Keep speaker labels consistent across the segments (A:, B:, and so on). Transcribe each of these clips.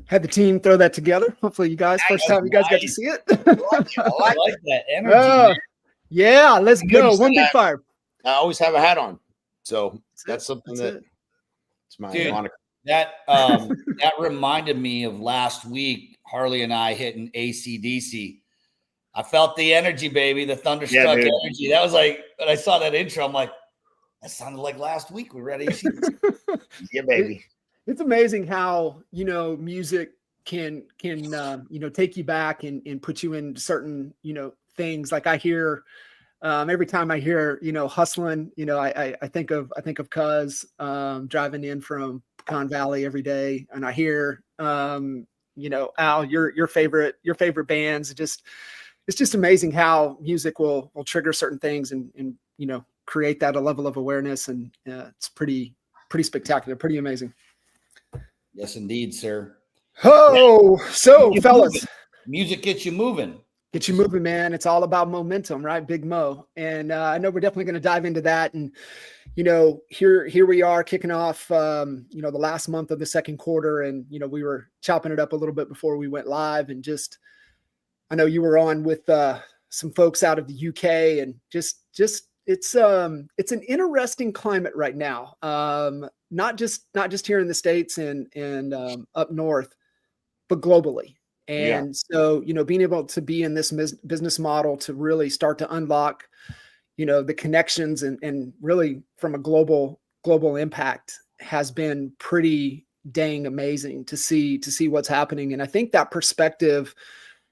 A: Had the team throw that together. Hopefully, you guys first time you guys got to
B: Nice.
A: see it.
B: I like that energy, man.
A: Yeah, let's go. One big fire.
C: I always have a hat on, so that's something
A: That's
C: it's my
B: Dude,
C: moniker.
B: that reminded me of last week. Harley and I hitting AC/DC. I felt the energy, baby, the thunderstruck energy. That was like when I saw that intro. I'm like, that sounded like last week. We were at AC/DC.
C: Yeah, baby.
A: It's amazing how music can take you back and put you in certain things. Like I hear every time I hear hustling, I think of Cuz driving in from Pecan Valley every day, and I hear Al, your favorite bands. It's just amazing how music will trigger certain things and create that a level of awareness, and it's pretty spectacular, pretty amazing.
B: Yes, indeed, sir.
A: Oh, so fellas,
B: music gets you moving.
A: Get you moving, man. It's all about momentum, right? Big Mo. And I know we're definitely going to dive into that. And, here we are kicking off, the last month of the second quarter. And, we were chopping it up a little bit before we went live. And I know you were on with some folks out of the UK, and just it's an interesting climate right now. Not just here in the States and up north, but globally. And so, being able to be in this business model to really start to unlock, the connections and really from a global impact has been pretty dang amazing to see what's happening. And I think that perspective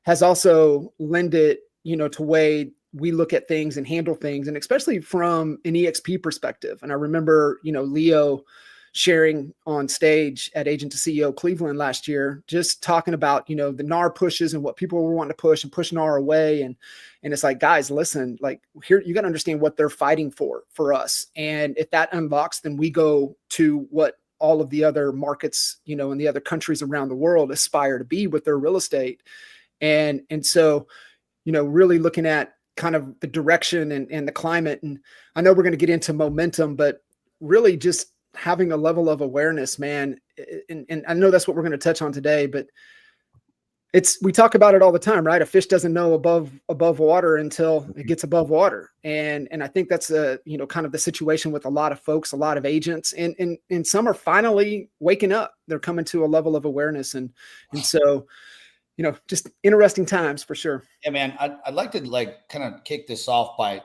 A: has also lended, to way we look at things and handle things, and especially from an EXP perspective. And I remember, Leo sharing on stage at Agent to CEO Cleveland last year, just talking about, the NAR pushes and what people were wanting to push and push NAR away. And it's like, guys, listen, like here, you got to understand what they're fighting for us. And if that unlocks, then we go to what all of the other markets, in the other countries around the world aspire to be with their real estate. And so, really looking at kind of the direction and the climate. And I know we're going to get into momentum, but really just having a level of awareness, man. And I know that's what we're going to touch on today, but we talk about it all the time, right? A fish doesn't know above water until it gets above water. And I think that's kind of the situation with a lot of folks, a lot of agents, and some are finally waking up. They're coming to a level of awareness. And so, just interesting times for sure.
B: Yeah, man. I'd like to kind of kick this off by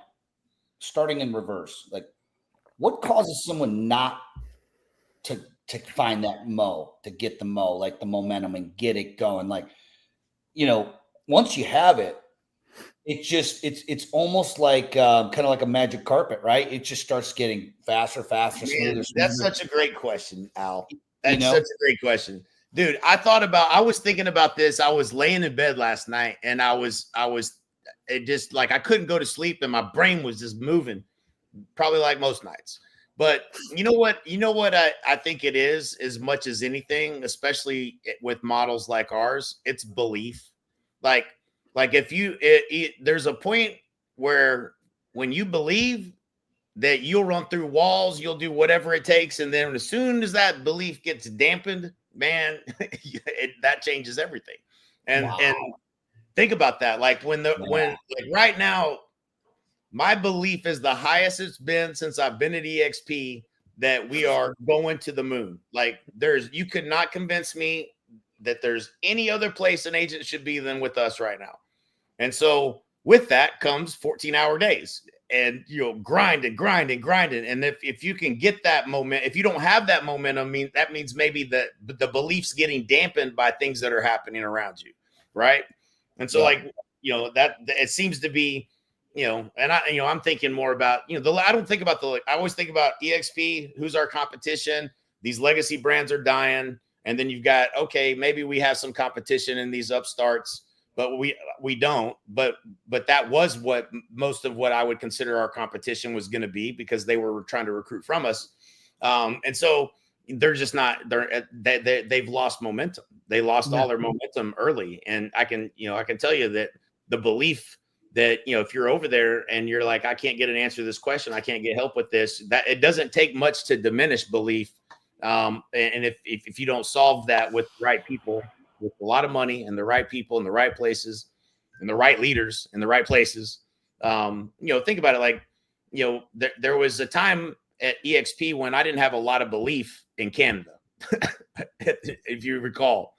B: starting in reverse. Like, what causes someone not to find that mo, to get the mo, like the momentum and get it going? Like, once you have it, it's almost like kind of like a magic carpet, right? It just starts getting faster, smoother.
C: That's such a great question, Al. That's such a great question. Dude, I was thinking about this. I was laying in bed last night, and it just like I couldn't go to sleep, and my brain was just moving, probably like most nights. But you know what I think it is, as much as anything, especially with models like ours, it's belief. Like if there's a point where when you believe that you'll run through walls, you'll do whatever it takes, and then as soon as that belief gets dampened, man, that changes everything. And think about that. Like when right now, my belief is the highest it's been since I've been at EXP that we are going to the moon. Like you could not convince me that there's any other place an agent should be than with us right now. And so with that comes 14-hour days and grind. And if you can get that moment, if you don't have that momentum, that means maybe the belief's getting dampened by things that are happening around you. Right. And so that it seems to be, and I'm thinking more about, I don't think about I always think about EXP, who's our competition. These legacy brands are dying. And then you've got, okay, maybe we have some competition in these upstarts, but we don't. But that was what most of what I would consider our competition was going to be, because they were trying to recruit from us. And so they're just not, they've lost momentum. They lost all their momentum early. And I can tell you that the belief that, if you're over there and you're like, I can't get an answer to this question, I can't get help with this, that it doesn't take much to diminish belief And if you don't solve that with the right people, with a lot of money and the right people in the right places and the right leaders in the right places, think about it. Like, there was a time at EXP when I didn't have a lot of belief in Canada. If you recall,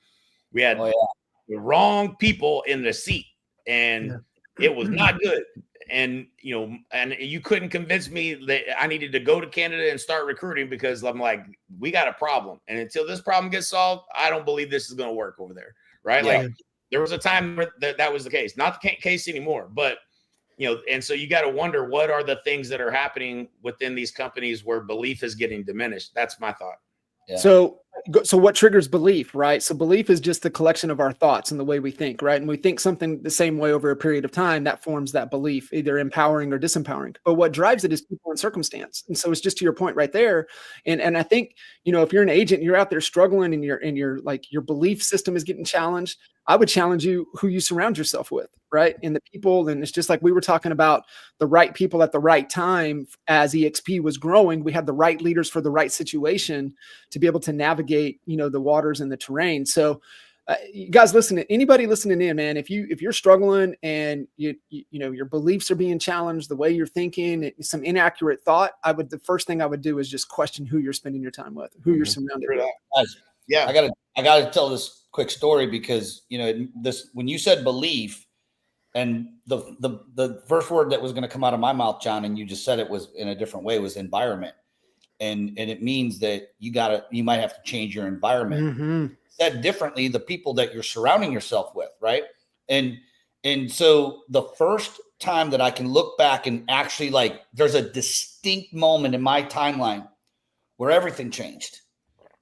C: we had the wrong people in the seat, and it was not good. And you couldn't convince me that I needed to go to Canada and start recruiting, because I'm like, we got a problem, and until this problem gets solved, I don't believe this is going to work over there, right? Like, there was a time where that was the case, not the case anymore, but and so you got to wonder, what are the things that are happening within these companies where belief is getting diminished? That's my thought.
A: Yeah. So what triggers belief, right? So belief is just the collection of our thoughts and the way we think, right? And we think something the same way over a period of time, that forms that belief, either empowering or disempowering. But what drives it is people and circumstance. And so it's just to your point right there. And I think, if you're an agent, you're out there struggling and your belief system is getting challenged, I would challenge you who you surround yourself with, right? And the people, and it's just like we were talking about the right people at the right time. As EXP was growing, we had the right leaders for the right situation to be able to navigate, the waters and the terrain. So you guys anybody listening in, man, if you're struggling and your beliefs are being challenged, the way you're thinking, some inaccurate thought, the first thing I would do is just question who you're spending your time with, who you're surrounded with.
B: Guys, yeah. I gotta tell this quick story, because when you said belief, and the first word that was going to come out of my mouth, John, and you just said it was in a different way, was environment. And it means that you might have to change your environment. Mm-hmm. Said differently, the people that you're surrounding yourself with, right? And so the first time that I can look back and actually, like, there's a distinct moment in my timeline where everything changed.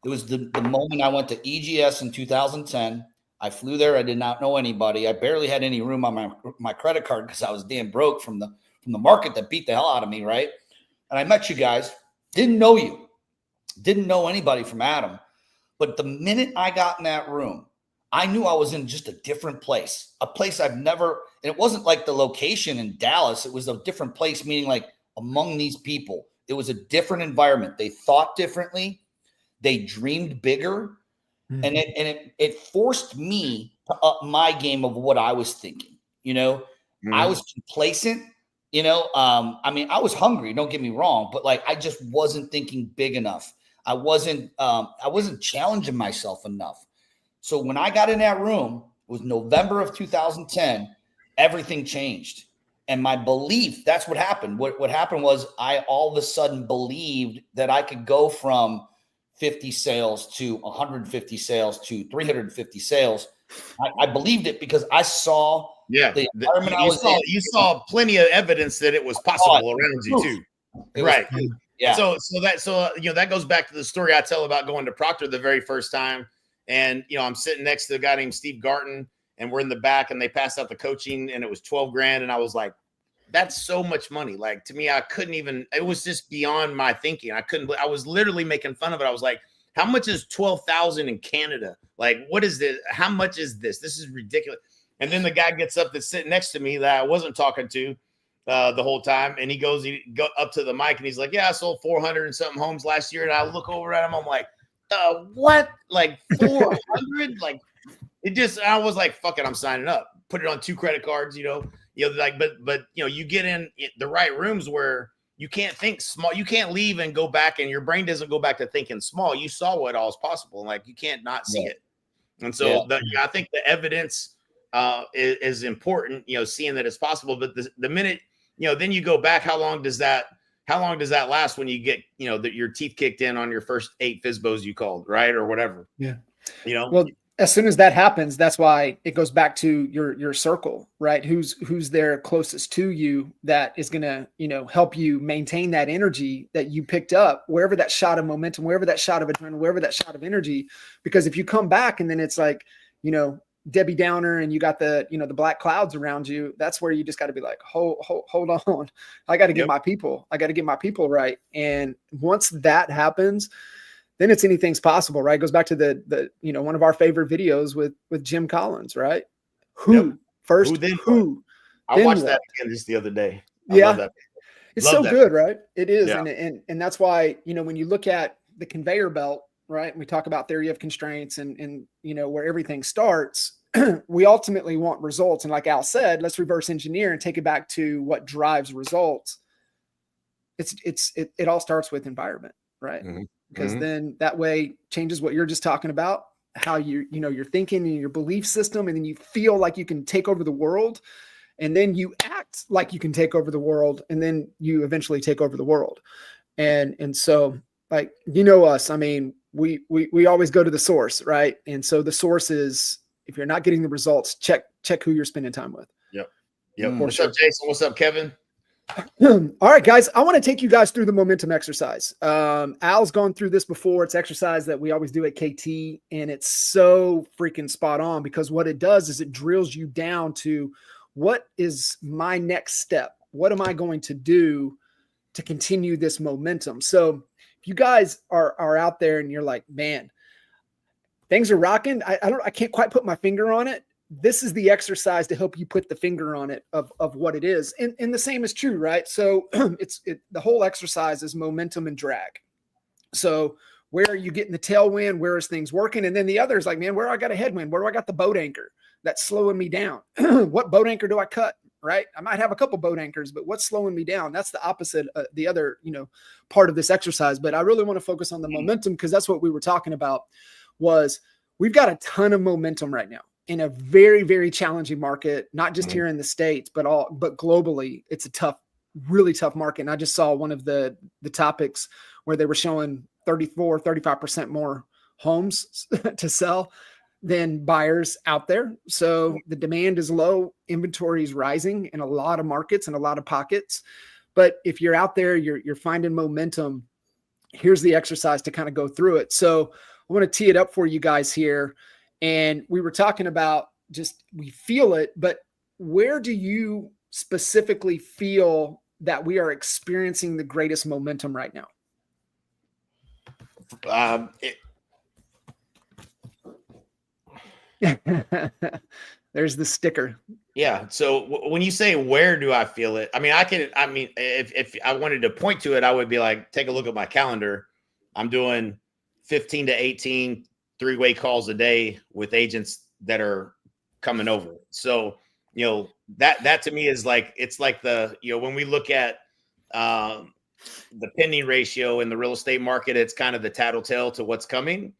B: It was the moment I went to EGS in 2010. I flew there. I did not know anybody. I barely had any room on my credit card because I was damn broke from the market that beat the hell out of me, right? And I met you guys. Didn't know you. Didn't know anybody from Adam. But the minute I got in that room, I knew I was in just a different place, a place I've never, and it wasn't like the location in Dallas. It was a different place, meaning like among these people, it was a different environment. They thought differently. They dreamed bigger. Mm-hmm. And it forced me to up my game of what I was thinking. Mm-hmm. I was complacent. I was hungry, don't get me wrong, but like, I just wasn't thinking big enough. I wasn't challenging myself enough. So when I got in that room, it was November of 2010, everything changed. And my belief, that's what happened. What happened was I all of a sudden believed that I could go from 50 sales to 150 sales to 350 sales. I believed it because I saw the environment I was in.
C: You saw plenty of evidence that it was possible around you too. Right. Yeah. So that goes back to the story I tell about going to Proctor the very first time. And, I'm sitting next to a guy named Steve Garten, and we're in the back, and they passed out the coaching, and it was $12,000. And I was like, that's so much money. Like, to me, I couldn't even, it was just beyond my thinking. I was literally making fun of it. I was like, how much is 12,000 in Canada? Like, what is this? How much is this? This is ridiculous. And then the guy gets up that's sitting next to me that I wasn't talking to the whole time. And he go up to the mic and he's like, yeah, I sold 400 and something homes last year. And I look over at him. I'm like, what? Like 400? Like, I was like, fuck it, I'm signing up. Put it on 2 credit cards, but you get in the right rooms where you can't think small. You can't leave and go back, and your brain doesn't go back to thinking small. You saw what all is possible. And like, you can't not see it. And so I think the evidence is important, seeing that it's possible. But the minute, then you go back, how long does that last when you get, your teeth kicked in on your first 8 FSBOs you called, right? Or whatever.
A: Yeah. Well, as soon as that happens, that's why it goes back to your circle, right? Who's there closest to you that is going to, help you maintain that energy that you picked up, wherever that shot of momentum, wherever that shot of adrenaline, wherever that shot of energy. Because if you come back and then it's like, Debbie Downer and you got the black clouds around you, that's where you just got to be like, hold on. I got to get my people. I got to get my people right. And once that happens, then it's anything's possible, right? It goes back to the one of our favorite videos with Jim Collins, right? Who first? Who?
C: I watched that again just the other day.
A: I love that. It's so good, right? It is, and that's why when you look at the conveyor belt right? And we talk about theory of constraints and where everything starts. We ultimately want results. And like Al said, let's reverse engineer and take it back to what drives results. It all starts with environment, right?
C: Mm-hmm.
A: Because then that way changes what you're just talking about, how you're thinking and your belief system, and then you feel like you can take over the world, and then you act like you can take over the world, and then you eventually take over the world. And so, like, us, I mean, we always go to the source, right? And so the source is, if you're not getting the results, check who you're spending time with.
C: Yep. What's up, Jason? What's up, Kevin?
A: All right, guys, I want to take you guys through the momentum exercise. Al's gone through this before. It's exercise that we always do at KT, and it's so freaking spot on, because what it does is it drills you down to, what is my next step? What am I going to do to continue this momentum? So if you guys are out there and you're like, man, things are rocking, I can't quite put my finger on it. This is the exercise to help you put the finger on it of what it is. And the same is true, right? So the whole exercise is momentum and drag. So where are you getting the tailwind? Where is things working? And then the other is like, man, where I got a headwind? Where do I got the boat anchor that's slowing me down? What boat anchor do I cut? Right? I might have a couple boat anchors, but what's slowing me down? That's the opposite, the other, part of this exercise. But I really want to focus on the momentum, because that's what we were talking about. Was we've got a ton of momentum right now in a very, very challenging market, not just here in the States, but globally. It's a really tough market. And I just saw one of the topics where they were showing 35% more homes to sell than buyers out there. So the demand is low, inventory is rising in a lot of markets and a lot of pockets. But if you're out there, you're finding momentum, here's the exercise to kind of go through it. So I want to tee it up for you guys here. And we were talking about just, we feel it, but where do you specifically feel that we are experiencing the greatest momentum right now? There's the sticker.
C: Yeah. So when you say, where do I feel it? I mean, if I wanted to point to it, I would be like, take a look at my calendar. I'm doing 15 to 18 three-way calls a day with agents that are coming over. So, that to me is like, it's like when we look at the pending ratio in the real estate market, it's kind of the tattletale to what's coming.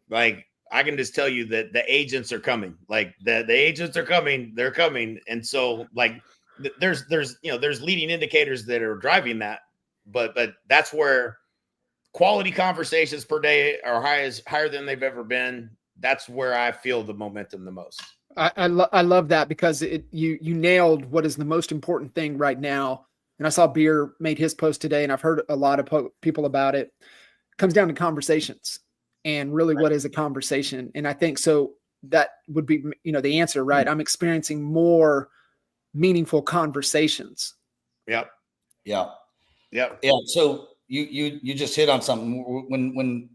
C: Like, I can just tell you that the agents are coming. Like the agents are coming, they're coming. And so like there's leading indicators that are driving that, but that's where quality conversations per day are higher than they've ever been. That's where I feel the momentum the most.
A: I love that, because you nailed what is the most important thing right now. And I saw Beer made his post today, and I've heard a lot of people about it. It comes down to conversations. And really, what is a conversation? And I think so that would be, the answer, right? I'm experiencing more meaningful conversations.
C: Yep.
B: Yeah. So you just hit on something. When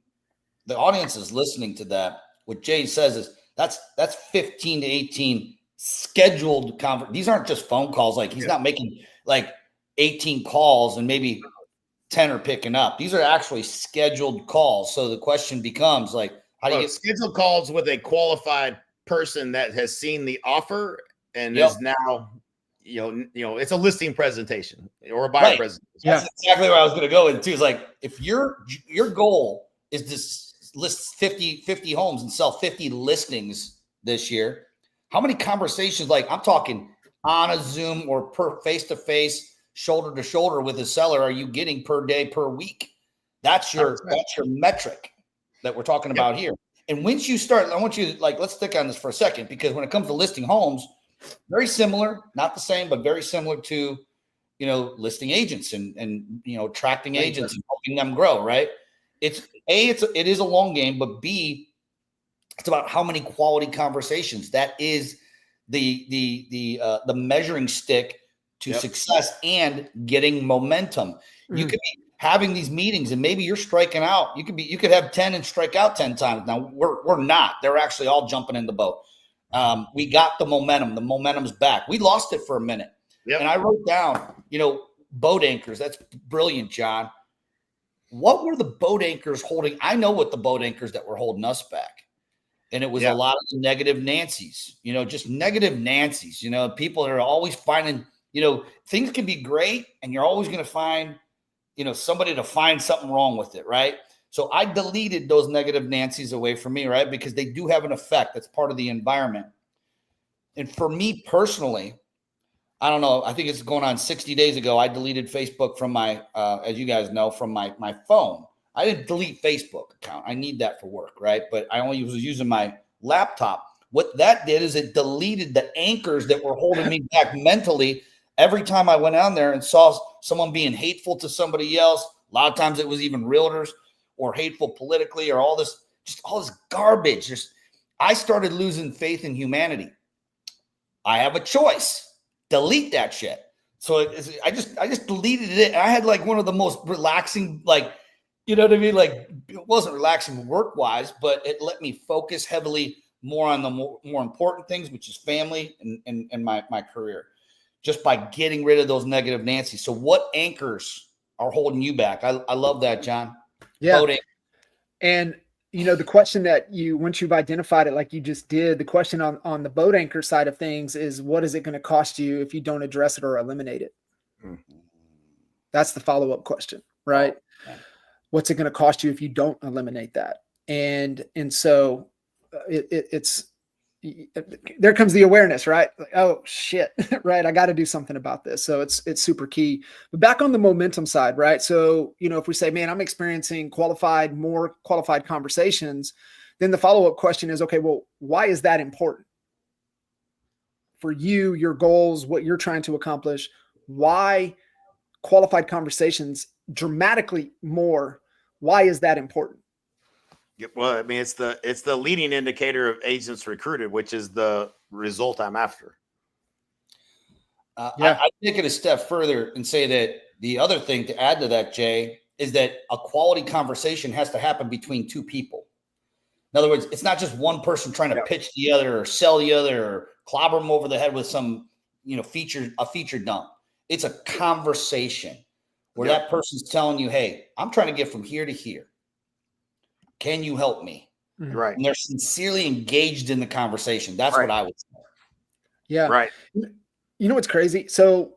B: the audience is listening to that, what Jay says is that's 15 to 18 scheduled conversations. These aren't just phone calls. Like he's not making like 18 calls and maybe 10 are picking up. These are actually scheduled calls. So the question becomes like, how do you get
C: scheduled calls with a qualified person that has seen the offer and is now, it's a listing presentation or a buyer presentation.
B: That's exactly where I was going to go into. Is like, if your goal is to list 50 homes and sell 50 listings this year, how many conversations, like I'm talking on a Zoom or per face-to-face, shoulder to shoulder with a seller, are you getting per day, per week? That's your metric that we're talking about here. And once you start, I want you to let's stick on this for a second, because when it comes to listing homes, very similar, not the same, but very similar to, listing agents and attracting agents and helping them grow, right? It is a long game, but B, it's about how many quality conversations. That is the measuring stick to success and getting momentum. You could be having these meetings and maybe you're striking out. You could have 10 and strike out 10 times. Now we're not. They're actually all jumping in the boat. We got the momentum. The momentum's back. We lost it for a minute. And I wrote down, boat anchors. That's brilliant, John. what were the boat anchors holding? I know what the boat anchors that were holding us back. And it was a lot of the negative Nancy's, just negative Nancy's, people are always finding, things can be great and you're always going to find, somebody to find something wrong with it. Right. So I deleted those negative Nancy's away from me, right? Because they do have an effect. That's part of the environment. And for me personally, I don't know, I think it's going on 60 days ago. I deleted Facebook from my, as you guys know, from my phone. I didn't delete Facebook account. I need that for work, right? But I only was using my laptop. What that did is it deleted the anchors that were holding me back mentally. Every time I went on there and saw someone being hateful to somebody else, a lot of times it was even realtors or hateful politically or all this garbage. I started losing faith in humanity. I have a choice. Delete that shit. So I just deleted it. I had like one of the most relaxing, you know what I mean? Like, it wasn't relaxing work-wise, but it let me focus heavily more on the more important things, which is family and my career, just by getting rid of those negative Nancy's. So what anchors are holding you back? I love that, John.
A: Yeah. And, the question that once you've identified it, like you just did, the question on the boat anchor side of things is, what is it going to cost you if you don't address it or eliminate it? Mm-hmm. That's the follow-up question, right? Oh, yeah. What's it going to cost you if you don't eliminate that? And so it's there comes the awareness, right? Like, oh shit, right? I got to do something about this. So it's super key. But back on the momentum side, right? So, if we say, man, I'm experiencing more qualified conversations, then the follow-up question is, okay, well, why is that important for you, your goals, what you're trying to accomplish? Why qualified conversations dramatically more? Why is that important?
C: Well, I mean, it's the leading indicator of agents recruited, which is the result I'm after.
B: I take it a step further and say that the other thing to add to that, Jay, is that a quality conversation has to happen between two people. In other words, it's not just one person trying to pitch the other or sell the other or clobber them over the head with some, feature dump. It's a conversation where that person's telling you, hey, I'm trying to get from here to here. Can you help me?
C: Right.
B: And they're sincerely engaged in the conversation. That's what I would say.
A: Yeah.
C: Right.
A: What's crazy? So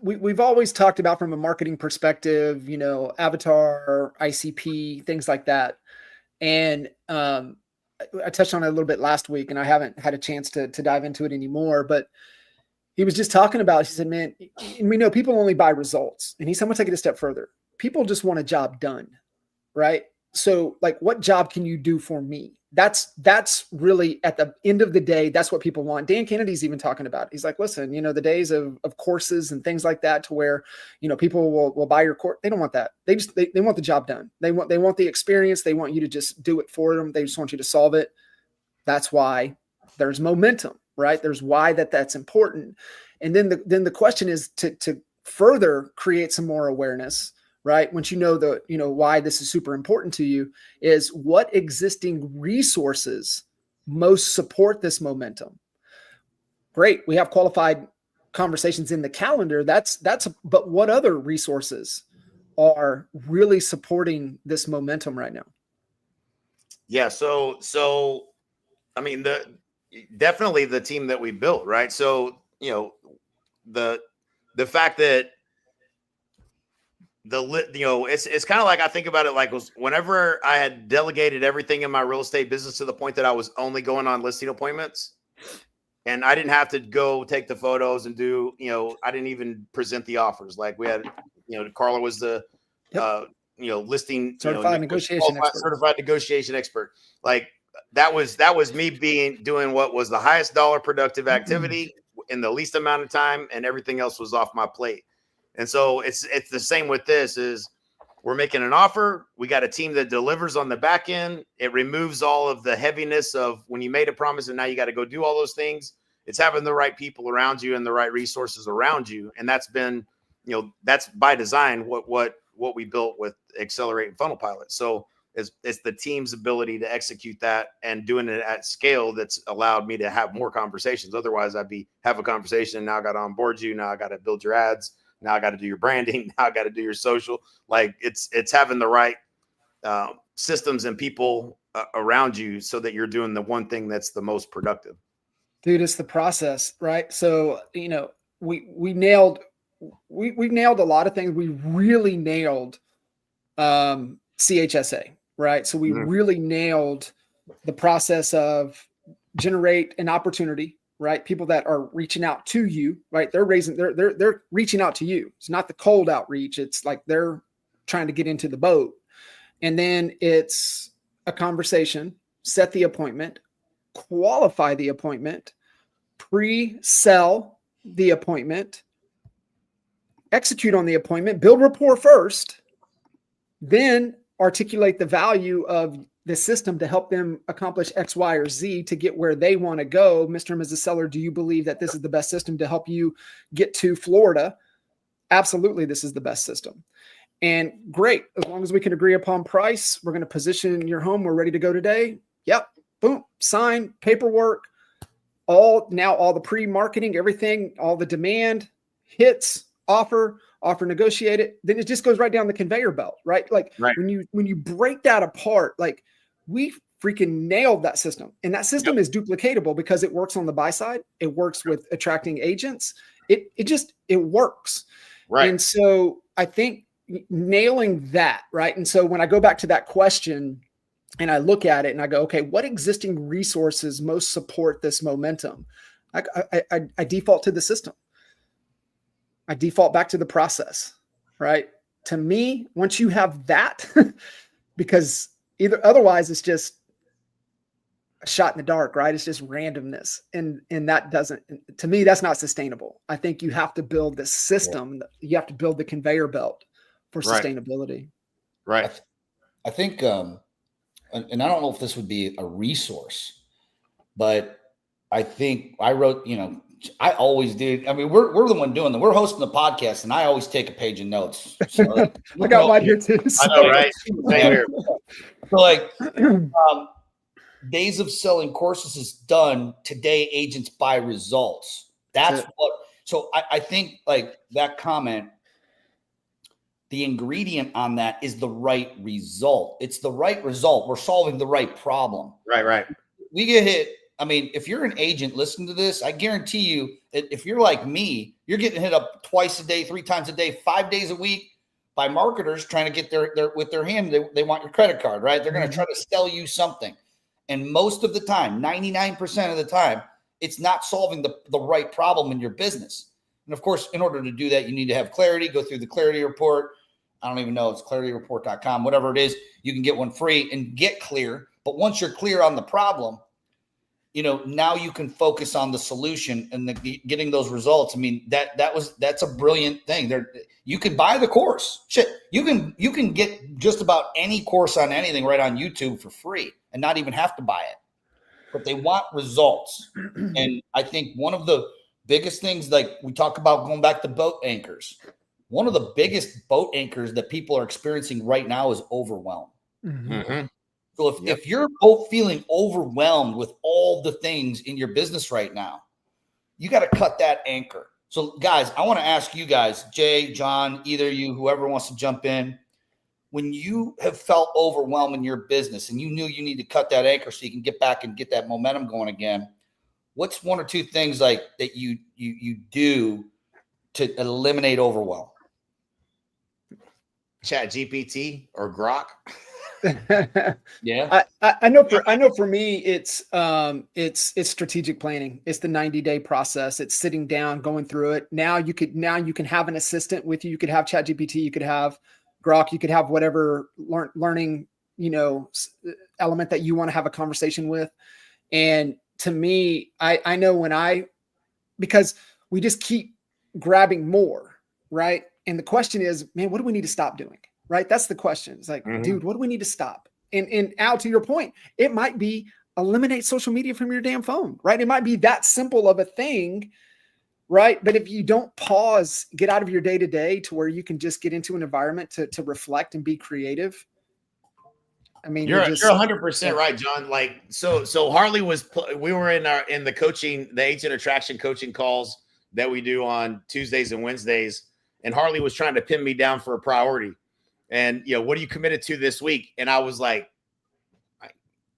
A: we've always talked about, from a marketing perspective, avatar, ICP, things like that. And I touched on it a little bit last week, and I haven't had a chance to dive into it anymore, but he was just talking about, he said, man, we know people only buy results. And he said, I'm going to take it a step further. People just want a job done. Right. So, like, what job can you do for me? That's really, at the end of the day, that's what people want. Dan Kennedy's even talking about it. He's like, listen, the days of courses and things like that, to where, people will buy your course. They don't want that. They want the job done. They want the experience. They want you to just do it for them. They just want you to solve it. That's why there's momentum, right? There's why that's important. And then the question is to further create some more awareness. Right. Once why this is super important to you, is what existing resources most support this momentum. Great. We have qualified conversations in the calendar. But what other resources are really supporting this momentum right now?
C: Yeah. So, I mean, definitely the team that we built, right? So, the fact that it's kind of like, I think about it like, whenever I had delegated everything in my real estate business to the point that I was only going on listing appointments, and I didn't have to go take the photos and do, I didn't even present the offers. Like, we had, Carla was the, listing
A: certified
C: negotiation expert. Like, that was me doing what was the highest dollar productive activity in the least amount of time, and everything else was off my plate. And so it's the same with this. Is we're making an offer. We got a team that delivers on the back end. It removes all of the heaviness of when you made a promise and now you got to go do all those things. It's having the right people around you and the right resources around you. And that's been, that's by design what we built with Accelerate and Funnel Pilot. So it's the team's ability to execute that and doing it at scale that's allowed me to have more conversations. Otherwise, have a conversation and now I got to onboard you. Now I got to build your ads. Now I got to do your branding. Now I got to do your social. Like it's having the right systems and people around you so that you're doing the one thing that's the most productive.
A: Dude, it's the process, right? So, you know, we nailed a lot of things. We really nailed CHSA, right? So we really nailed the process of generate an opportunity, right? People that are reaching out to you, right? They're reaching out to you. It's not the cold outreach. It's like they're trying to get into the boat. And then it's a conversation, set the appointment, qualify the appointment, pre-sell the appointment, execute on the appointment, build rapport first, then articulate the value of the system to help them accomplish X, Y, or Z to get where they want to go. Mr. and Mrs. Seller, do you believe that this is the best system to help you get to Florida? Absolutely, this is the best system. And great, as long as we can agree upon price, we're going to position your home. We're ready to go today. Yep, boom, sign, paperwork, all the pre-marketing, everything, all the demand hits, offer negotiated. Then it just goes right down the conveyor belt, right? Like when you break that apart, like we freaking nailed that system. And that system is duplicatable because it works on the buy side. It works with attracting agents. It works.
C: Right.
A: And so I think nailing that, right? And so when I go back to that question and I look at it and I go, okay, what existing resources most support this momentum? I default to the system. I default back to the process, right? To me, once you have that, because otherwise it's just a shot in the dark, right? It's just randomness. And that doesn't, to me, that's not sustainable. I think you have to build the system. You have to build the conveyor belt for sustainability.
C: Right.
B: I think, and I don't know if this would be a resource, but I think I wrote, I always do. I mean, we're the one doing we're hosting the podcast, and I always take a page of notes. So,
A: I got mine here too.
C: I know, right?
B: So days of selling courses is done. Today, agents buy results. That's what. So I think like that comment, the ingredient on that is the right result. It's the right result. We're solving the right problem.
C: Right.
B: We get hit. I mean, if you're an agent listening to this, I guarantee you, if you're like me, you're getting hit up twice a day, 3 times a day, 5 days a week by marketers trying to get their with their hand. They want your credit card, right? They're going to try to sell you something. And most of the time, 99% of the time, it's not solving the right problem in your business. And of course, in order to do that, you need to have clarity, go through the clarity report. I don't even know. It's clarityreport.com, whatever it is. You can get one free and get clear. But once you're clear on the problem, now you can focus on the solution and getting those results. I mean, that's a brilliant thing. You can buy the course. Shit, you can get just about any course on anything right on YouTube for free and not even have to buy it. But they want results. And I think one of the biggest things, like we talk about going back to boat anchors, one of the biggest boat anchors that people are experiencing right now is overwhelm.
C: Mm-hmm.
B: So if you're both feeling overwhelmed with all the things in your business right now, you got to cut that anchor. So guys, I want to ask you guys, Jay, John, either you, whoever wants to jump in, when you have felt overwhelmed in your business and you knew you need to cut that anchor so you can get back and get that momentum going again, what's 1 or 2 things like that you do to eliminate overwhelm?
C: Chat GPT or Grok.
B: Yeah,
A: I know for me, it's strategic planning. It's the 90-day process. It's sitting down, going through it. Now you can have an assistant with you. You could have ChatGPT. You could have Grok. You could have whatever learning, element that you want to have a conversation with. And to me, I know because we just keep grabbing more, right? And the question is, man, what do we need to stop doing? Right? That's the question. It's like, dude, what do we need to stop? And Al, to your point, it might be eliminate social media from your damn phone, right? It might be that simple of a thing, right? But if you don't pause, get out of your day-to-day to where you can just get into an environment to reflect and be creative. I mean,
C: you're 100% right, John. Like, so Harley we were in the coaching, the agent attraction coaching calls that we do on Tuesdays and Wednesdays. and Harley was trying to pin me down for a priority. And, what are you committed to this week? And I was like,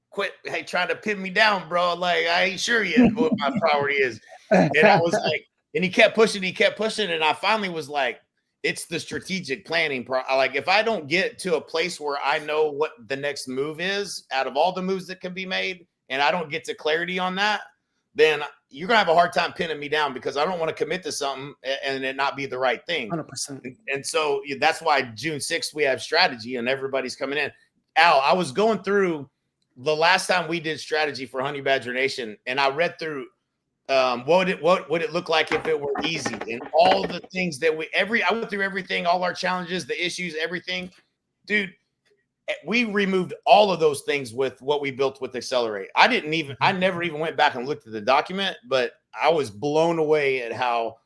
C: quit trying to pin me down, bro. Like, I ain't sure yet what my priority is. And I was like, and he kept pushing. And I finally was like, it's the strategic planning. Like, if I don't get to a place where I know what the next move is out of all the moves that can be made, and I don't get to clarity on that, then you're going to have a hard time pinning me down, because I don't want to commit to something and it not be the right thing.
A: 100%.
C: And so that's why June 6th, we have strategy and everybody's coming in. Al, I was going through the last time we did strategy for Honey Badger Nation, and I read through what would it look like if it were easy, and all the things that I went through everything, all our challenges, the issues, everything. Dude, we removed all of those things with what we built with Accelerate. I never even went back and looked at the document, but I was blown away at how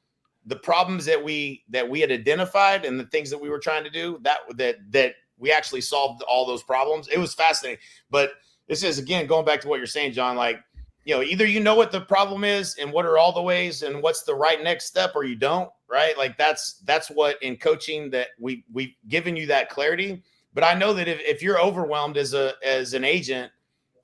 C: the problems that we had identified and the things that we were trying to do, that we actually solved all those problems. It was fascinating. But this is, again, going back to what you're saying, John, like, either you know what the problem is and what are all the ways and what's the right next step, or you don't, right? Like, that's what in coaching that we've given you that clarity. But I know that if you're overwhelmed as an agent,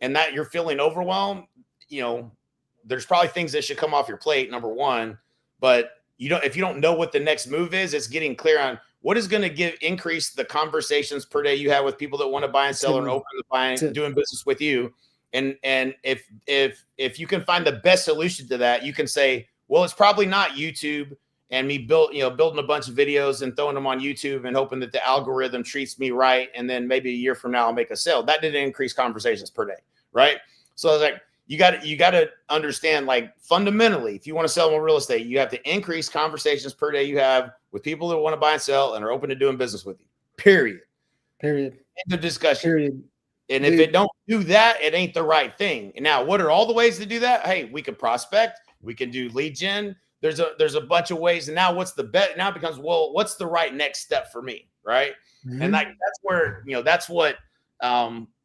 C: and that you're feeling overwhelmed, there's probably things that should come off your plate, number one. But if you don't know what the next move is, it's getting clear on what is going to increase the conversations per day you have with people that want to buy and sell and open the buying, doing business with you. And if you can find the best solution to that, you can say, well, it's probably not YouTube and me building a bunch of videos and throwing them on YouTube and hoping that the algorithm treats me right. And then maybe a year from now, I'll make a sale. That didn't increase conversations per day. Right. So I was like, you got to understand, like, fundamentally, if you want to sell more real estate, you have to increase conversations per day you have with people that want to buy and sell and are open to doing business with you. Period.
A: End
C: of discussion.
A: Period.
C: And if it don't do that, it ain't the right thing. And now, what are all the ways to do that? Hey, we can prospect. We can do lead gen. There's a bunch of ways. And now what's the bet? Now it becomes, well, what's the right next step for me? Right. Mm-hmm. And that's where, that's what,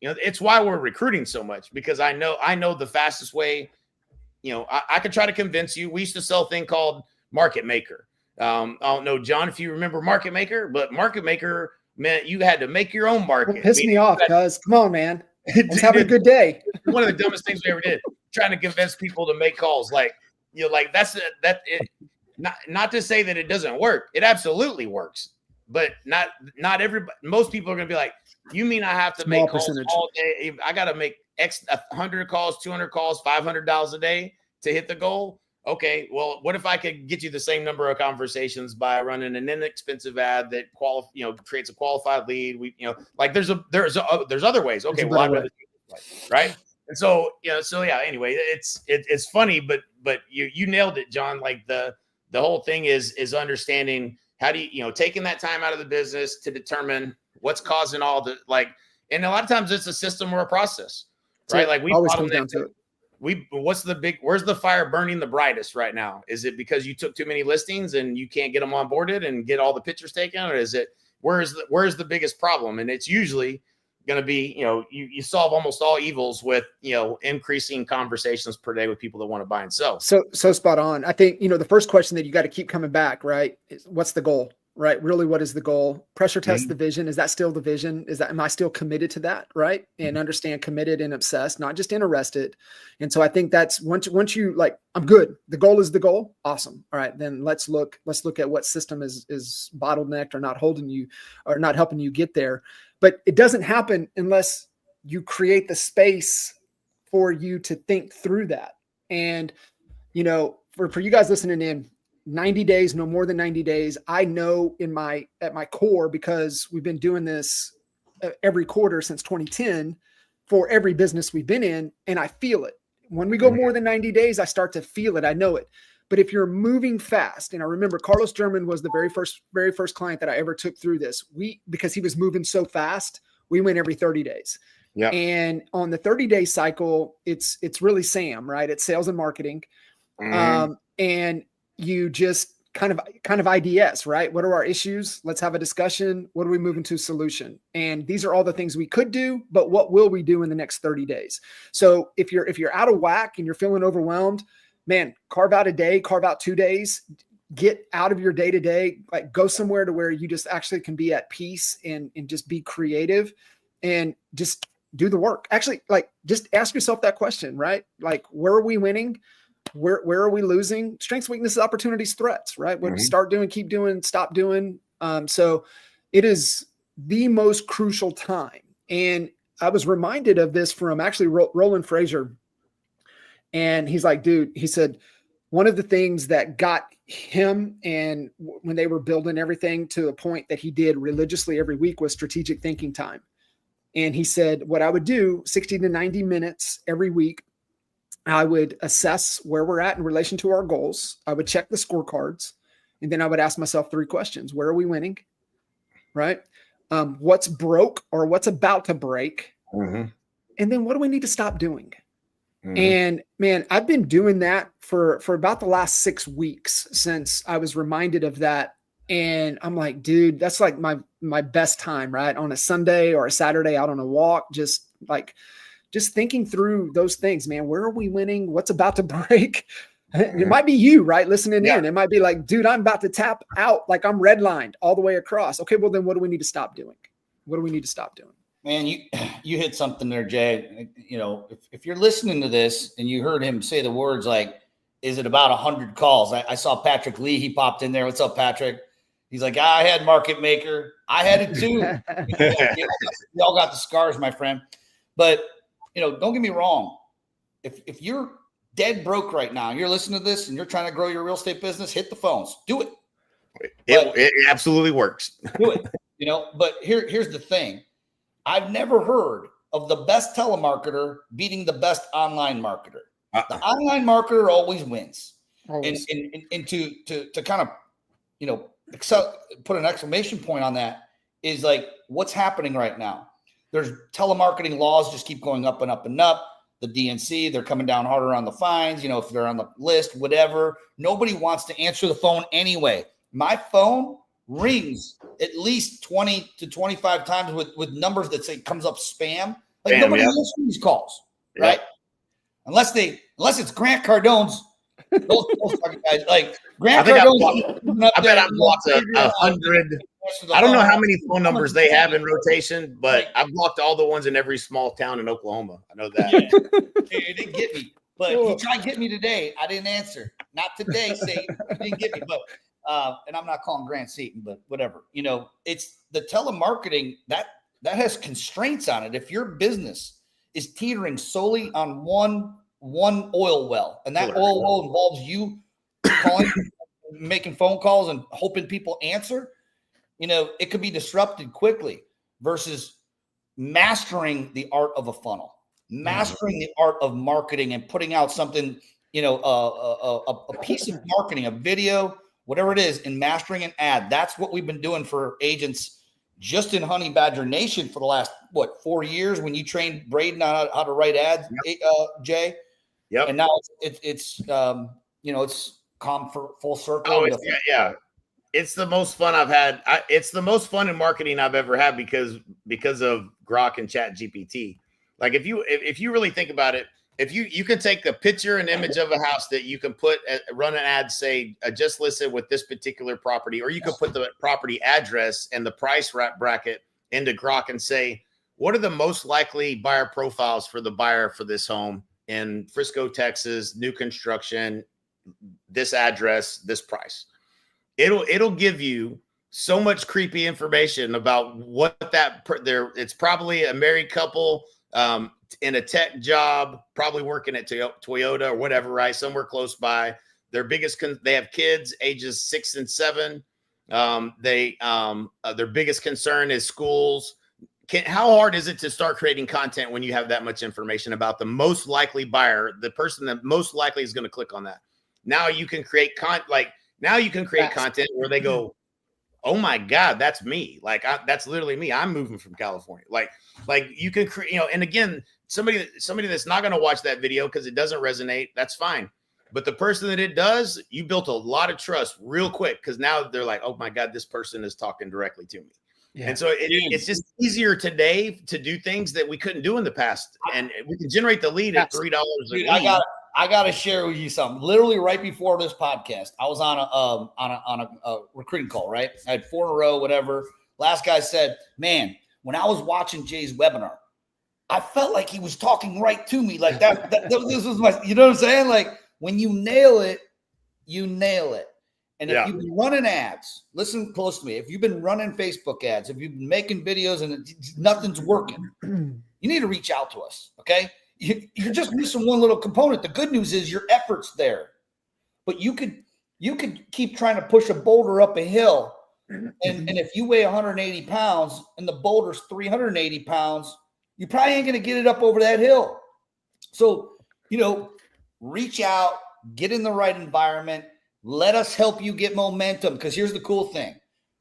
C: it's why we're recruiting so much, because I know the fastest way. I could try to convince you. We used to sell a thing called Market Maker. I don't know, John, if you remember Market Maker, but Market Maker meant you had to make your own market.
A: Don't piss me off, cuz. Come on, man. Let's have a good day.
C: One of the dumbest things we ever did, trying to convince people to make calls. Like, not to say that it doesn't work. It absolutely works. But not everybody. Most people are going to be like, you mean I have to make calls all day? I got to make 100 calls, 200 calls, $500 a day to hit the goal? Okay, well, what if I could get you the same number of conversations by running an inexpensive ad that creates a qualified lead? There's other ways. Okay, well, I'd rather do it this way, right? And so anyway, it's funny, but you nailed it, John. Like, the whole thing is understanding how do you taking that time out of the business to determine what's causing all the, like, and a lot of times it's a system or a process, right? Like, we
A: always comes down to it.
C: Where's the fire burning the brightest right now? Is it because you took too many listings and you can't get them onboarded and get all the pictures taken? Or is it, where's the biggest problem? And it's usually going to be, you solve almost all evils with, increasing conversations per day with people that want to buy and sell.
A: So spot on. I think, the first question that you got to keep coming back, right, is what's the goal? Right? Really, what is the goal? Pressure test the vision. Is that still the vision? Am I still committed to that? Right. And understand committed and obsessed, not just interested. And so I think that's once you like, I'm good. The goal is the goal. Awesome. All right. Then let's look at what system is bottlenecked or not holding you or not helping you get there. But it doesn't happen unless you create the space for you to think through that. And, for you guys listening in, 90 days, no more than 90 days. I know at my core, because we've been doing this every quarter since 2010 for every business we've been in. And I feel it. When we go more than 90 days, I start to feel it. I know it. But if you're moving fast, and I remember Carlos German was the very first client that I ever took through this, because he was moving so fast, we went every 30 days. Yeah. And on the 30-day cycle, it's really Sam, right? It's sales and marketing. And you just kind of IDS, right? What are our issues? Let's have a discussion. What are we moving to solution? And these are all the things we could do, but what will we do in the next 30 days? So if you're out of whack and you're feeling overwhelmed, man, carve out a day, carve out 2 days, get out of your day to day, like go somewhere to where you just actually can be at peace and just be creative and just do the work. Actually, like just ask yourself that question, right? Like, where are we winning? Where are we losing? Strengths, weaknesses, opportunities, threats, right? What start doing, keep doing, stop doing. So it is the most crucial time. And I was reminded of this from actually Roland Frazier. And he's like, dude, he said, one of the things that got him and when they were building everything to the point that he did religiously every week was strategic thinking time. And he said, what I would do 60 to 90 minutes every week, I would assess where we're at in relation to our goals. I would check the scorecards. And then I would ask myself 3 questions. Where are we winning? Right? What's broke or what's about to break? And then what do we need to stop doing? And man, I've been doing that for about the last 6 weeks since I was reminded of that. And I'm like, dude, that's like my best time, right? On a Sunday or a Saturday out on a walk, just thinking through those things, man. Where are we winning? What's about to break? It might be you, right? Listening in. It might be like, dude, I'm about to tap out. Like I'm redlined all the way across. Okay, well then what do we need to stop doing? What do we need to stop doing?
B: Man, you hit something there, Jay. You know, if you're listening to this and you heard him say the words like, is it about 100 calls? I saw Patrick Lee. He popped in there. What's up, Patrick? He's like, I had Market Maker. I had it too. We all got the scars, my friend. But, don't get me wrong. If you're dead broke right now and you're listening to this and you're trying to grow your real estate business, hit the phones. Do it.
C: It absolutely works.
B: Do it. But here's the thing. I've never heard of the best telemarketer beating the best online marketer. The online marketer always wins. Always. And to kind of, put an exclamation point on that is like, what's happening right now? There's telemarketing laws just keep going up and up and up. The DNC, they're coming down harder on the fines, if they're on the list, whatever. Nobody wants to answer the phone anyway. My phone rings at least 20 to 25 times with numbers that say comes up spam. Like nobody answers these calls, right? Unless it's Grant Cardone's those fucking guys. Like Grant Cardone.
C: I bet I've blocked 100. I don't know how many phone numbers they have in rotation, but I've blocked all the ones in every small town in Oklahoma. I know that.
B: It didn't get me, but he tried to get me today. I didn't answer. Not today, Satan. He didn't get me, but. And I'm not calling Grant Seaton, but whatever, it's the telemarketing that has constraints on it. If your business is teetering solely on one oil well, and that oil well involves you calling, making phone calls and hoping people answer, it could be disrupted quickly versus mastering the art of a funnel, mastering the art of marketing and putting out something, a piece of marketing, a video, whatever it is, in mastering an ad. That's what we've been doing for agents just in Honey Badger Nation for the last, 4 years when you trained Braden on how to write ads, Jay? Yep. And now it's come for full circle.
C: Oh, it's the most fun I've had. It's the most fun in marketing I've ever had because of Grok and Chat GPT. Like if you really think about it, if you can take a picture and image of a house that you can run an ad, say just listed with this particular property, or you could put the property address and the price bracket into Grok and say, what are the most likely buyer profiles for the buyer for this home in Frisco, Texas, new construction, this address, this price. It'll give you so much creepy information about what it's probably a married couple in a tech job, probably working at Toyota or whatever, right? Somewhere close by. They have kids ages 6 and 7. Their biggest concern is schools. How hard is it to start creating content when you have that much information about the most likely buyer, the person that most likely is going to click on that? Now you can create content where they go, oh my God, that's me. Like that's literally me. I'm moving from California. Like you can create, and again, somebody that's not going to watch that video because it doesn't resonate, that's fine. But the person that it does, you built a lot of trust real quick because now they're like, oh my God, this person is talking directly to me. Yeah. And so it's just easier today to do things that we couldn't do in the past. And we can generate the lead at $3.
B: Dude, I I got to share with you something. Literally right before this podcast, I was on a recruiting call, right? I had 4 in a row, whatever. Last guy said, man, when I was watching Jay's webinar, I felt like he was talking right to me. Like this was my, you know what I'm saying? Like when you nail it, you nail it. And if you've been running ads, listen close to me. If you've been running Facebook ads, if you've been making videos and nothing's working, you need to reach out to us. Okay. You're just missing one little component. The good news is your effort's there, but you could keep trying to push a boulder up a hill. And if you weigh 180 pounds and the boulder's 380 pounds, you probably ain't going to get it up over that hill. So, reach out, get in the right environment. Let us help you get momentum. Because here's the cool thing.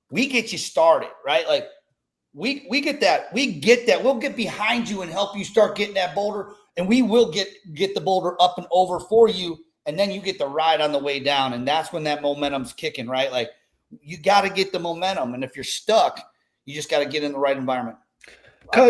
B: We get you started, right? Like we get that. We get that. We'll get behind you and help you start getting that boulder. And we will get the boulder up and over for you. And then you get the ride on the way down. And that's when that momentum's kicking, right? Like you got to get the momentum. And if you're stuck, you just got to get in the right environment.
C: I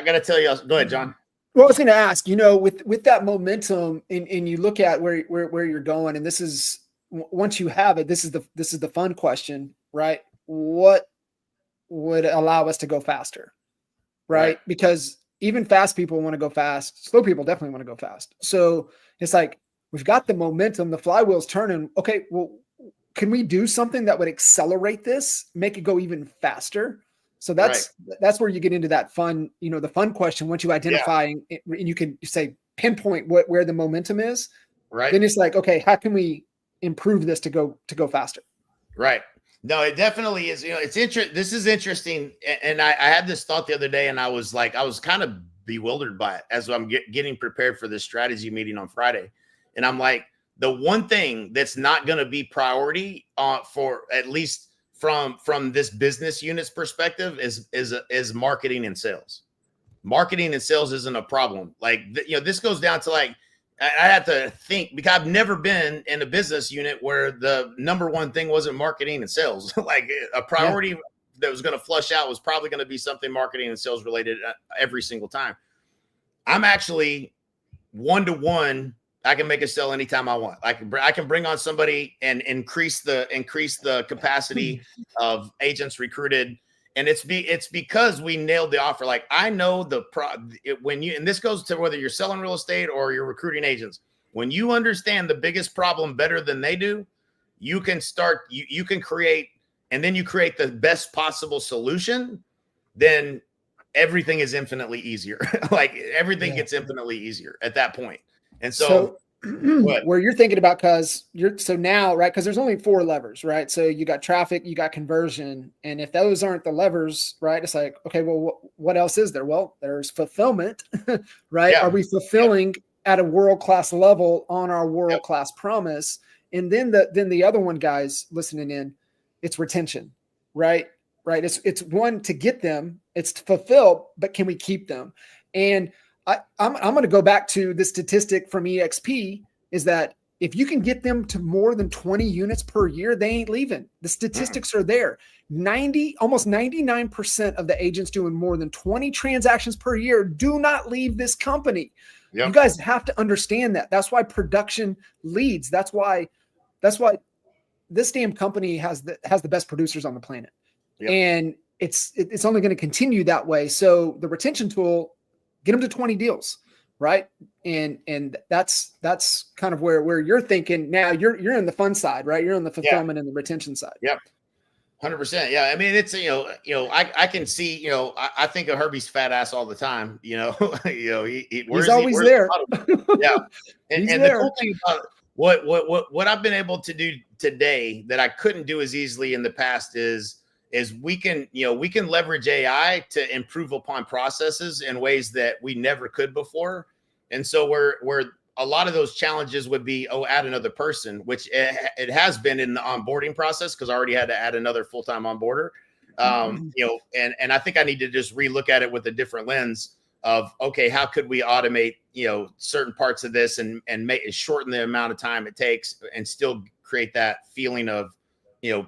C: got to tell you, go ahead, John.
A: Well, I was going to ask, with that momentum and you look at where you're going, and this is, once you have it, this is the fun question, right? What would allow us to go faster, right? Because even fast people want to go fast. Slow people definitely want to go fast. So it's like, we've got the momentum, the flywheel's turning. Okay, well, can we do something that would accelerate this, make it go even faster? So that's where you get into that fun, the fun question. Once you identify and you can say pinpoint where the momentum is, right? Then it's like, okay, how can we improve this to go faster?
C: Right. No, it definitely is. It's interesting. This is interesting. And I had this thought the other day, and I was kind of bewildered by it as I'm getting prepared for this strategy meeting on Friday. And I'm like, the one thing that's not going to be priority for at least from this business unit's perspective is marketing and sales. Marketing and sales isn't a problem. Like, this goes down to like, I have to think, because I've never been in a business unit where the number one thing wasn't marketing and sales. Like a priority that was going to flush out was probably going to be something marketing and sales related every single time. I'm actually 1-to-1. I can make a sale anytime I want. I can bring on somebody and increase the capacity of agents recruited. And it's because we nailed the offer. Like I know and this goes to whether you're selling real estate or you're recruiting agents. When you understand the biggest problem better than they do, you can start, you can create, and then you create the best possible solution. Then everything is infinitely easier. Like everything gets infinitely easier at that point. And so
A: where you're thinking about, because there's only 4 levers, right? So you got traffic, you got conversion. And if those aren't the levers, right, it's like, okay, well, what else is there? Well, there's fulfillment, right? Are we fulfilling at a world-class level on our world-class promise? And then the other one, guys listening in, it's retention, right? Right. It's one, to get them, it's to fulfill, but can we keep them? And I'm going to go back to the statistic from EXP, is that if you can get them to more than 20 units per year, they ain't leaving. The statistics are there. Almost 99% of the agents doing more than 20 transactions per year do not leave this company. Yep. You guys have to understand that. That's why production leads. That's why this damn company has the best producers on the planet. Yep. And it's only going to continue that way. So the retention tool, get them to 20 deals, right? And that's kind of where you're thinking now. You're in the fun side, right? You're on the fulfillment and the retention side.
C: Yep. 100%. Yeah. I mean, it's, I can see, I think of Herbie's fat ass all the time, he's
A: always there.
C: Yeah. And the cool thing about what I've been able to do today that I couldn't do as easily in the past is we can leverage AI to improve upon processes in ways that we never could before. And so where a lot of those challenges would be, add another person, which it has been in the onboarding process, because I already had to add another full-time onboarder. And I think I need to just relook at it with a different lens of, okay, how could we automate, certain parts of this and shorten the amount of time it takes and still create that feeling of,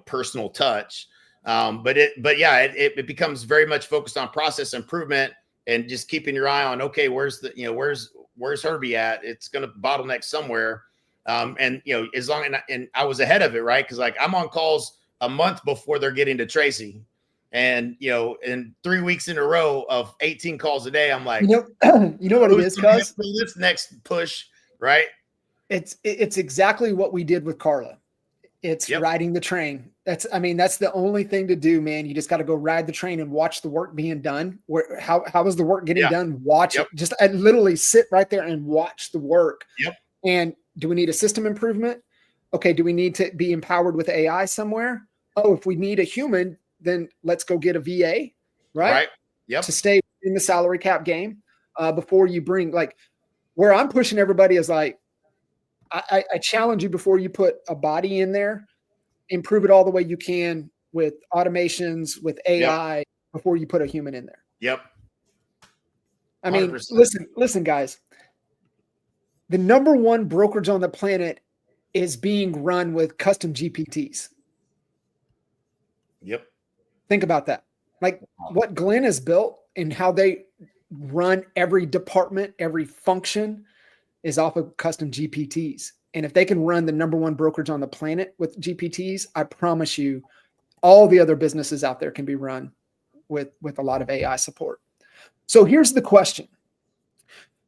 C: personal touch. But it becomes very much focused on process improvement and just keeping your eye on, okay, where's where's Herbie at? It's going to bottleneck somewhere. And as long and I was ahead of it, right? Because like I'm on calls a month before they're getting to Tracy, and in 3 weeks in a row of 18 calls a day, I'm like,
A: you know what it is, cuz
C: this next push, right?
A: It's exactly what we did with Carla. It's riding the train. That's the only thing to do, man. You just got to go ride the train and watch the work being done. How is the work getting done? Watch it. Just literally sit right there and watch the work.
C: Yep.
A: And do we need a system improvement? Okay. Do we need to be empowered with AI somewhere? Oh, if we need a human, then let's go get a VA, right?
C: Right. Yep.
A: To stay in the salary cap game before you bring, like, where I'm pushing everybody is like, I challenge you before you put a body in there, improve it all the way you can with automations, with AI before you put a human in there.
C: Yep. 100%.
A: I mean, listen, guys. The number one brokerage on the planet is being run with custom GPTs.
C: Yep.
A: Think about that. Like what Glenn has built and how they run every department, every function is off of custom GPTs. And if they can run the number one brokerage on the planet with GPTs, I promise you all the other businesses out there can be run with a lot of AI support. So here's the question,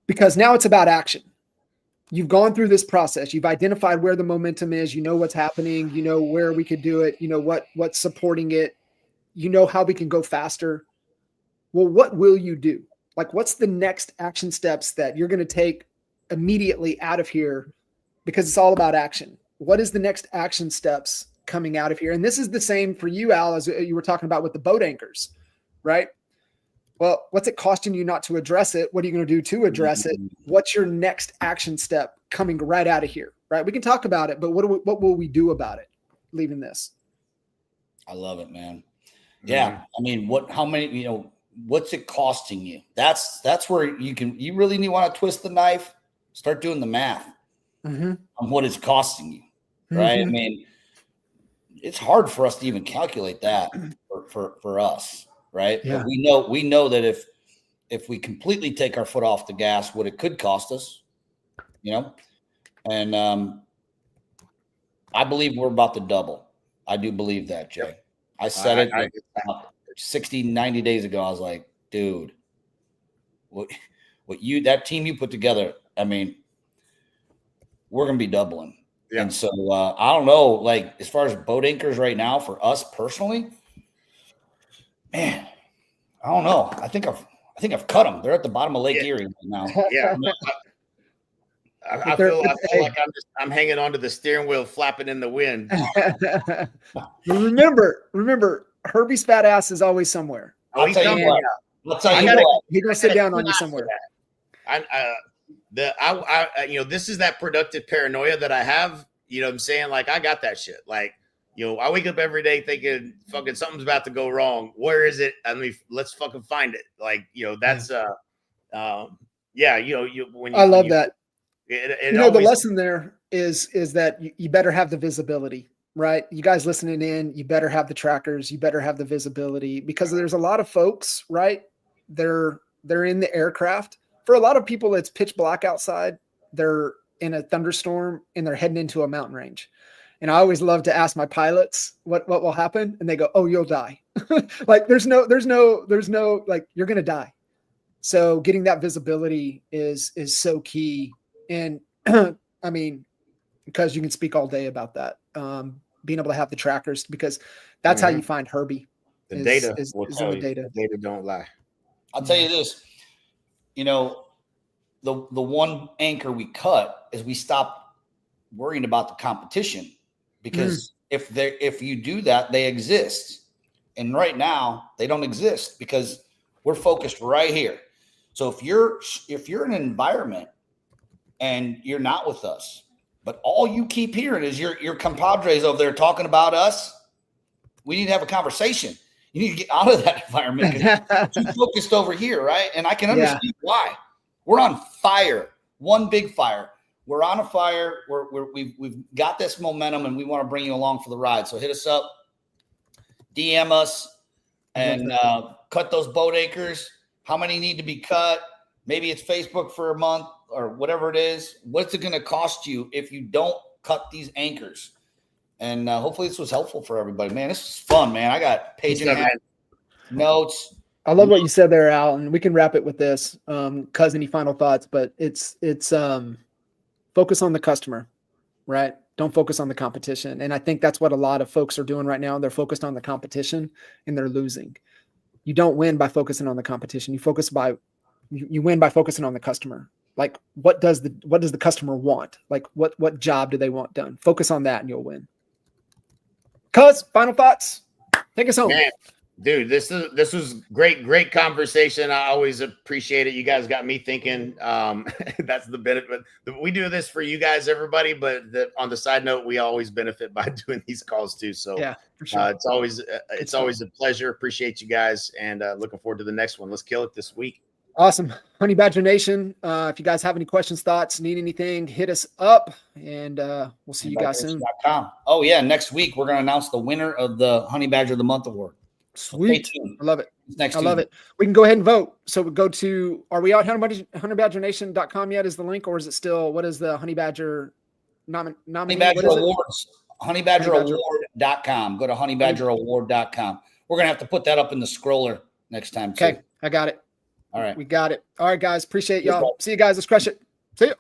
A: because now it's about action. You've gone through this process. You've identified where the momentum is. You know what's happening. You know where we could do it. You know what's supporting it. You know how we can go faster. Well, what will you do? Like, what's the next action steps that you're going to take immediately out of here? Because it's all about action. What is the next action steps coming out of here? And this is the same for you, Al, as you were talking about with the boat anchors, right? Well, what's it costing you not to address it? What are you going to do to address it? What's your next action step coming right out of here, right? We can talk about it, but what will we do about it leaving this?
B: I love it, man. Yeah. I mean, how many, what's it costing you? That's where you really want to twist the knife, start doing the math on what it's costing you, right? I mean, it's hard for us to even calculate that for us, right?
A: Yeah.
B: But we know that if we completely take our foot off the gas, what it could cost us, and I believe we're about to double. I do believe that, Jay. I said it 60, 90 days ago. I was like, dude, that team you put together, I mean, we're going to be doubling. Yeah. And so I don't know, like as far as boat anchors right now for us personally, man, I don't know. I think I've cut them. They're at the bottom of Lake Erie right now.
C: Yeah. I feel like I'm hanging onto the steering wheel, flapping in the wind.
A: remember, Herbie's fat ass is always somewhere.
B: I'll tell you what.
A: He's gonna sit down on you somewhere.
C: This is that productive paranoia that I have. You know what I'm saying? Like I got that shit. Like, I wake up every day thinking fucking something's about to go wrong. Where is it? I mean, let's fucking find it. Like, that's when
A: I love that.
C: It
A: the lesson there is that you better have the visibility, right? You guys listening in, you better have the trackers, you better have the visibility, because there's a lot of folks, right? They're in the aircraft. For a lot of people, it's pitch black outside. They're in a thunderstorm and they're heading into a mountain range. And I always love to ask my pilots what will happen. And they go, oh, you'll die. Like there's no, like you're going to die. So getting that visibility is so key. And I mean, because you can speak all day about that, being able to have the trackers, because that's how you find Herbie.
C: The data
A: will tell you.
C: The data don't lie.
B: I'll tell you this, the one anchor we cut is we stopped worrying about the competition, because if you do that, they exist. And right now they don't exist because we're focused right here. So if you're in an environment and you're not with us, but all you keep hearing is your compadres over there talking about us, we need to have a conversation. You need to get out of that environment. You're too focused over here, right? And I can understand why. We're on fire, one big fire. We're on a fire. We've got this momentum, and we want to bring you along for the ride. So hit us up, DM us, and cut those boat anchors. How many need to be cut? Maybe it's Facebook for a month. or whatever it is, what's it going to cost you if you don't cut these anchors? And hopefully this was helpful for everybody. Man, this is fun, man. I got page and a half notes.
A: I love what you said there, Al, and we can wrap it with this. Cuz, any final thoughts? But it's focus on the customer, right? Don't focus on the competition. And I think that's what a lot of folks are doing right now. They're focused on the competition and they're losing. You don't win by focusing on the competition. You win by focusing on the customer. Like, what does the customer want? Like, what job do they want done? Focus on that and you'll win. Cuz, final thoughts? Take us home.
C: Man, dude, this was great conversation. I always appreciate it. You guys got me thinking. That's the benefit. We do this for you guys, everybody, but on the side note, we always benefit by doing these calls too. So
A: yeah, for sure.
C: It's always a pleasure. Appreciate you guys, and looking forward to the next one. Let's kill it this week.
A: Awesome. Honey Badger Nation, if you guys have any questions, thoughts, need anything, hit us up, and we'll see you guys soon.
B: Oh, yeah. Next week, we're going to announce the winner of the Honey Badger of the Month Award.
A: Sweet. I love it.
B: I
A: love it. We can go ahead and vote. So we go to, are we out honeybadgernation.com yet is the link, or is it still, what is the Honey Badger nominee?
B: Honey Badger Awards. Honeybadgeraward.com. Go to honeybadgeraward.com. We're going to have to put that up in the scroller next time, too.
A: Okay. I got it.
B: All right.
A: We got it. All right, guys. Appreciate y'all. See you guys. Let's crush it. See you.